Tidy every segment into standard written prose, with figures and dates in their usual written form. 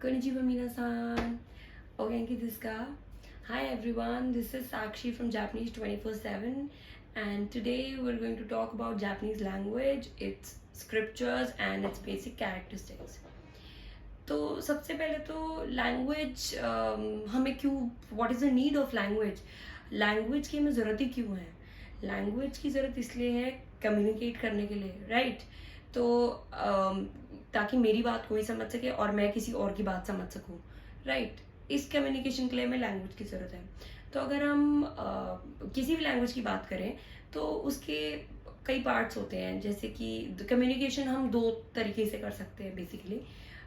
Konnichiwa minasan. O genki desu ka? Hi everyone, this is Sakshi from Japanese 24/7 and today we're going to talk about Japanese language, its scriptures and its basic characteristics. तो सबसे पहले तो language हमें क्यों, what is the need of language, language की हमें ज़रूरत ही क्यों है? लैंग्वेज की ज़रूरत इसलिए है कम्युनिकेट करने के लिए, राइट? तो ताकि मेरी बात कोई समझ सके और मैं किसी और की बात समझ सकूं, राइट? इस कम्युनिकेशन के लिए हमें लैंग्वेज की ज़रूरत है। तो अगर हम किसी भी लैंग्वेज की बात करें तो उसके कई पार्ट्स होते हैं, जैसे कि कम्युनिकेशन हम दो तरीके से कर सकते हैं बेसिकली,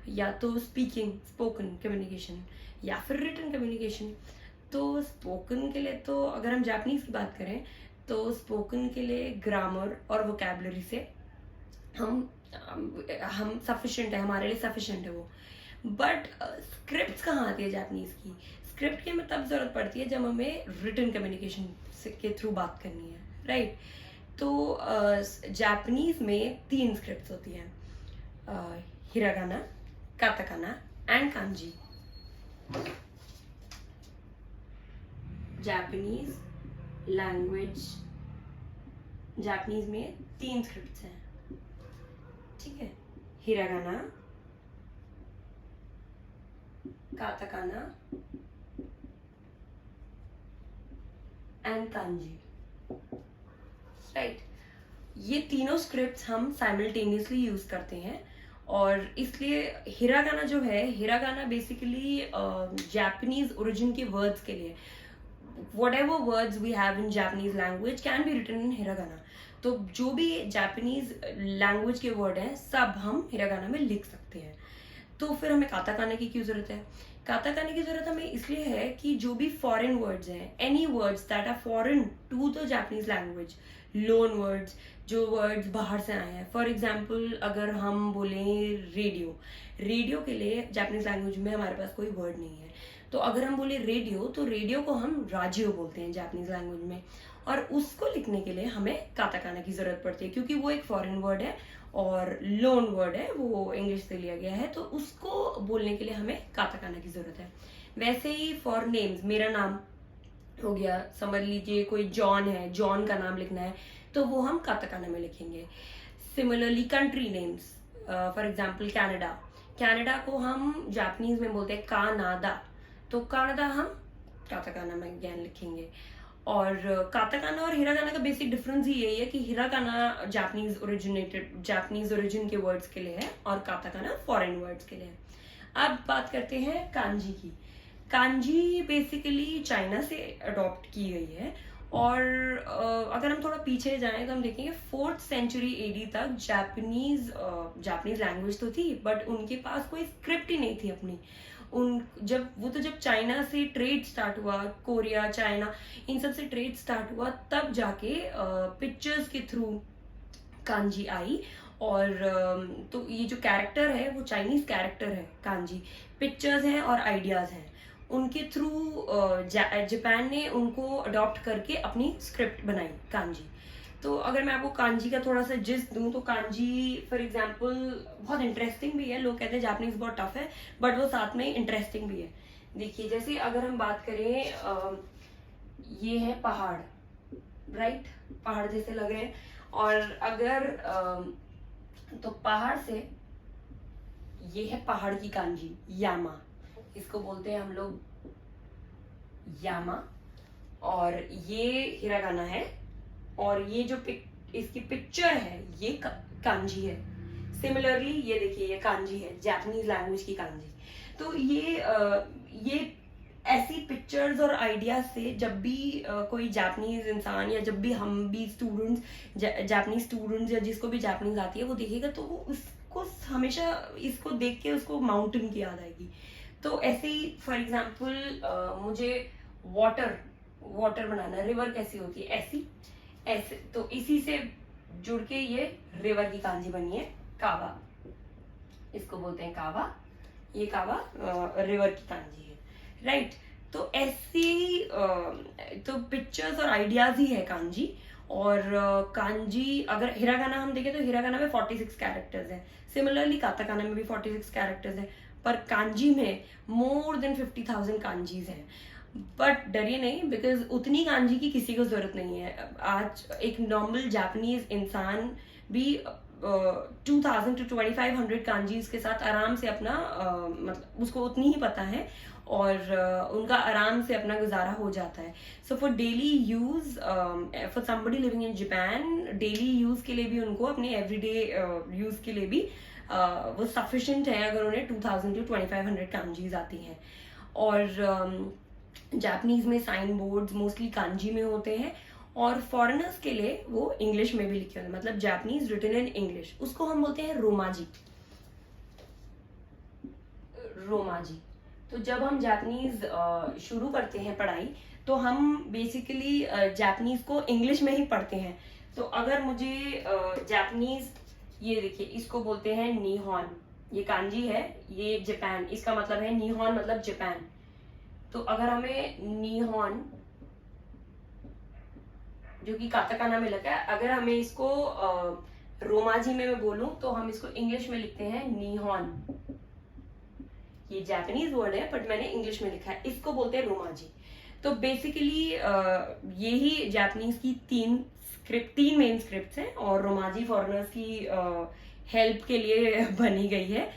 या तो स्पोकन कम्युनिकेशन या फिर रिटन कम्युनिकेशन। तो स्पोकन के लिए तो अगर हम जापानीज की बात करें तो स्पोकन के लिए ग्रामर और वोकैबुलरी से हम सफिशिएंट है, हमारे लिए सफिशिएंट है वो। बट स्क्रिप्ट कहाँ आती है जापानीज की? स्क्रिप्ट की हमें तब जरूरत पड़ती है जब हमें रिटन कम्युनिकेशन के थ्रू बात करनी है, राइट? तो जापानीज में 3 स्क्रिप्ट होती हैं, hiragana, katakana and kanji. Japanese language, Japanese में 3 स्क्रिप्ट्स हैं, ठीक है? Hiragana, katakana and kanji, right? ये तीनों स्क्रिप्ट्स हम साइमल्टेनियसली यूज करते हैं और इसलिए हिरागाना जो है, हिरागाना बेसिकली जापानीज ओरिजिन के वर्ड्स के लिए, whatever words we have in Japanese language can be written in hiragana. तो जो भी जापानीज लैंग्वेज के वर्ड हैं सब हम हिरागाना में लिख सकते हैं। तो फिर हमें काताकाना की क्यों जरूरत है? काताकाना की जरूरत हमें इसलिए है कि जो भी फॉरेन वर्ड्स हैं, any words that are foreign to the Japanese language, loan words, जो वर्ड्स बाहर से आए हैं। फॉर एग्जाम्पल अगर हम बोलें रेडियो, रेडियो के लिए जापानीज लैंग्वेज में हमारे पास कोई वर्ड नहीं है, तो अगर हम बोले रेडियो तो रेडियो को हम राजियो बोलते हैं जापानीज लैंग्वेज में, और उसको लिखने के लिए हमें काताकाना की जरूरत पड़ती है क्योंकि वो एक फॉरेन वर्ड है और लोन वर्ड है, वो इंग्लिश से लिया गया है, तो उसको बोलने के लिए हमें काताकाना की जरूरत है। वैसे ही फॉर नेम्स, मेरा नाम हो गया, समझ लीजिए कोई जॉन है, जॉन का नाम लिखना है तो वो हम काताकाना में लिखेंगे। Similarly country names, for example Canada, Canada को हम जापानीज में बोलते हैं कानाडा, तो कनाडा हम काताकाना में अगेन लिखेंगे। और काताकाना और हिरागाना का बेसिक डिफरेंस ही यही है कि हिरागाना जापानीज ओरिजिन के वर्ड्स के लिए है और काताकाना फॉरेन वर्ड्स के लिए है। अब बात करते हैं कांजी की। कांजी बेसिकली चाइना से अडॉप्ट की गई है और अगर हम थोड़ा पीछे जाएं तो हम देखेंगे 4th सेंचुरी एडी तक जापानीज लैंग्वेज तो थी, बट उनके पास कोई स्क्रिप्ट ही नहीं थी अपनी। जब चाइना से ट्रेड स्टार्ट हुआ, कोरिया, चाइना, इन सब से ट्रेड स्टार्ट हुआ, तब जाके पिक्चर्स के थ्रू कांजी आई। और तो ये जो कैरेक्टर है वो चाइनीज कैरेक्टर है कांजी, पिक्चर्स हैं और आइडियाज हैं, उनके थ्रू जापान ने उनको अडॉप्ट करके अपनी स्क्रिप्ट बनाई कांजी। तो अगर मैं आपको कांजी का थोड़ा सा जिस्ट दूं तो कांजी फॉर एग्जांपल बहुत इंटरेस्टिंग भी है। लोग कहते हैं जापानीज बहुत टफ है, बट वो साथ में इंटरेस्टिंग भी है। देखिए, जैसे अगर हम बात करें, ये है पहाड़, राइट? पहाड़ जैसे लग रहे हैं, और अगर तो पहाड़ से, ये है पहाड़ की कांजी, यामा, इसको बोलते हैं हम लोग यामा, और ये हिरागाना है, और ये जो इसकी पिक्चर है ये कांजी है। सिमिलरली ये देखिए, ये कांजी है, जापानीज लैंग्वेज की कांजी। तो ये ऐसी पिक्चर्स और आइडियाज से जब भी कोई जापानीज इंसान या जब भी हम भी स्टूडेंट्स, जापानीज स्टूडेंट्स या जिसको भी जापानीज आती है वो देखेगा तो वो उसको हमेशा इसको देख के उसको माउंटेन की याद आएगी। तो ऐसे ही फॉर एग्जाम्पल मुझे वाटर बनाना, रिवर कैसी होती है, ऐसे, तो इसी से जुड़ के ये रिवर की कांजी बनी है, कावा, इसको बोलते हैं कावा, ये कावा रिवर की कांजी है, राइट? तो ऐसी तो पिक्चर्स और आइडियाज ही है कांजी। और कांजी अगर हिरागाना हम देखें तो हिरागाना में 46 कैरेक्टर्स हैं, सिमिलरली काताकाना में भी 46 कैरेक्टर्स हैं, पर कांजी में मोर देन 50,000 कांजीज हैं। बट डरिए नहीं, बिकॉज उतनी कांजी की किसी को जरूरत नहीं है। आज एक नॉर्मल जापानीज इंसान भी 2000 to 2500 कांजीज के साथ आराम से अपना मतलब उसको उतनी ही पता है और उनका आराम से अपना गुजारा हो जाता है। So for daily use, for somebody living in Japan, daily use के लिए भी उनको, अपने एवरीडे यूज के लिए भी वो सफिशिएंट है अगर उन्हें 2000 to 2500 कांजीज आती हैं। और जापानीज में साइन बोर्ड्स मोस्टली कांजी में होते हैं और फॉरेनर्स के लिए वो इंग्लिश में भी लिखे होते हैं, मतलब जापानीज रिटन इन इंग्लिश, उसको हम बोलते हैं रोमाजी। रोमाजी। तो जब हम जापानीज शुरू करते हैं पढ़ाई तो हम बेसिकली जापानीज को इंग्लिश में ही पढ़ते हैं। तो अगर मुझे जापानीज, ये देखिए इसको बोलते हैं निहॉन, ये कांजी है, ये जापान, इसका मतलब है निहॉन मतलब जापान। तो अगर हमें निहॉन जो कि काताकाना में लगा है, अगर हमें इसको रोमाजी में मैं बोलूं तो हम इसको इंग्लिश में लिखते हैं निहॉन। ये जापानीज वर्ड है बट मैंने इंग्लिश में लिखा है, इसको बोलते हैं रोमाजी। तो बेसिकली यही जापानीज की तीन मेन स्क्रिप्ट्स हैं और रोमाजी फॉरेनर्स की हेल्प के लिए बनी गई है।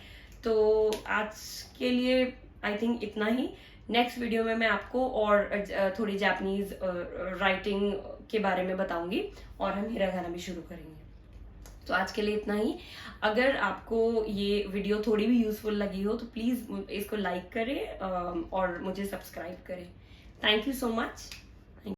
तो आज के लिए आई थिंक इतना ही। नेक्स्ट वीडियो में मैं आपको और थोड़ी जापानीज राइटिंग के बारे में बताऊंगी और हम हिरागाना भी शुरू करेंगे। तो आज के लिए इतना ही। अगर आपको ये वीडियो थोड़ी भी यूजफुल लगी हो तो प्लीज इसको लाइक करें और मुझे सब्सक्राइब करें। Thank you so much.